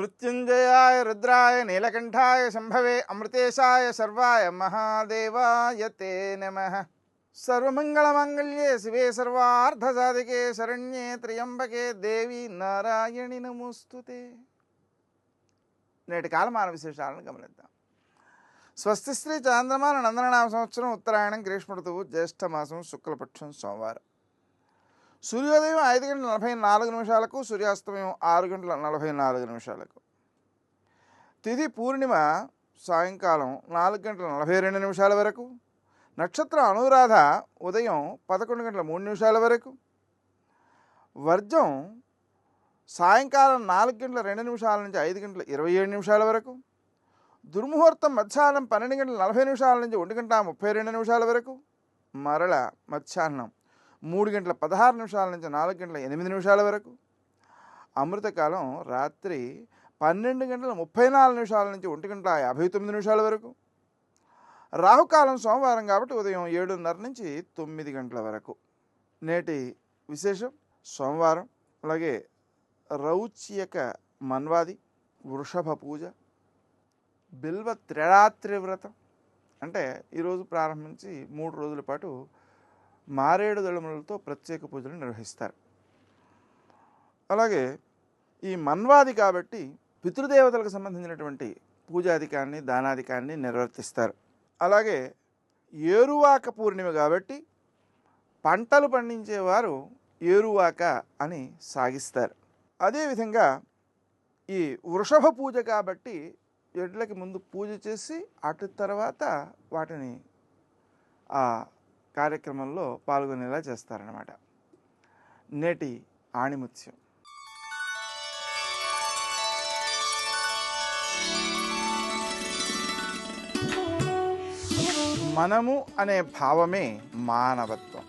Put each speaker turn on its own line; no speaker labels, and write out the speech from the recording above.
మృత్యుంజయాయ రుద్రాయ నీలకంఠాయ శంభవే అమృతేశాయ సర్వాయ మహాదేవాయ తే నమః. సర్వమంగళమాంగళ్యే శివే సర్వార్థసాధికే శరణ్యే త్ర్యంబకే దేవి నారాయణి నమోస్తుతే. నేటి కాలమాన విశేషాలను గమనిద్దాం. స్వస్తి శ్రీ చాంద్రమాన నందననామ సంవత్సరం ఉత్తరాయణం గ్రీష్మ ఋతువు జ్యేష్ఠమాసం శుక్లపక్షం సోమవారం. సూర్యోదయం 5:44 సూర్యాస్తమయం 6:44. తిథి పూర్ణిమ సాయంకాలం 4:42 వరకు. నక్షత్రం అనురాధ ఉదయం 11:03 వరకు. వర్జం సాయంకాలం 4:02 నుంచి 5:27 వరకు. దుర్ముహూర్తం మధ్యాహ్నం 12:40 నుంచి 1:32 వరకు. మరల మధ్యాహ్నం 3:16 నుంచి 4:08 వరకు. అమృతకాలం రాత్రి 12:34 నుంచి 1:59 వరకు. రాహుకాలం సోమవారం కాబట్టి ఉదయం 7:30 నుంచి 9 గంటల వరకు. నేటి విశేషం సోమవారం. అలాగే రౌచ్యక మన్వాది, వృషభ పూజ, బిల్వ త్రిరాత్రి వ్రతం. అంటే ఈరోజు ప్రారంభించి 3 రోజుల పాటు మారేడు దళములతో ప్రత్యేక పూజలు నిర్వహిస్తారు. అలాగే ఈ మన్వాది కాబట్టి పితృదేవతలకు సంబంధించినటువంటి పూజాధికాన్ని దానాధికాన్ని నిర్వర్తిస్తారు. అలాగే ఏరువాక పూర్ణిమ కాబట్టి పంటలు పండించేవారు ఏరువాక అని సాగిస్తారు. అదేవిధంగా ఈ వృషభ పూజ కాబట్టి ఎడ్లకి ముందు పూజ చేసి అటు తర్వాత వాటిని ఆ కార్యక్రమంలో పాల్గొనేలా చేస్తారన్నమాట. నేటి ఆణిముత్యం. మనము అనే భావమే మానవత్వం.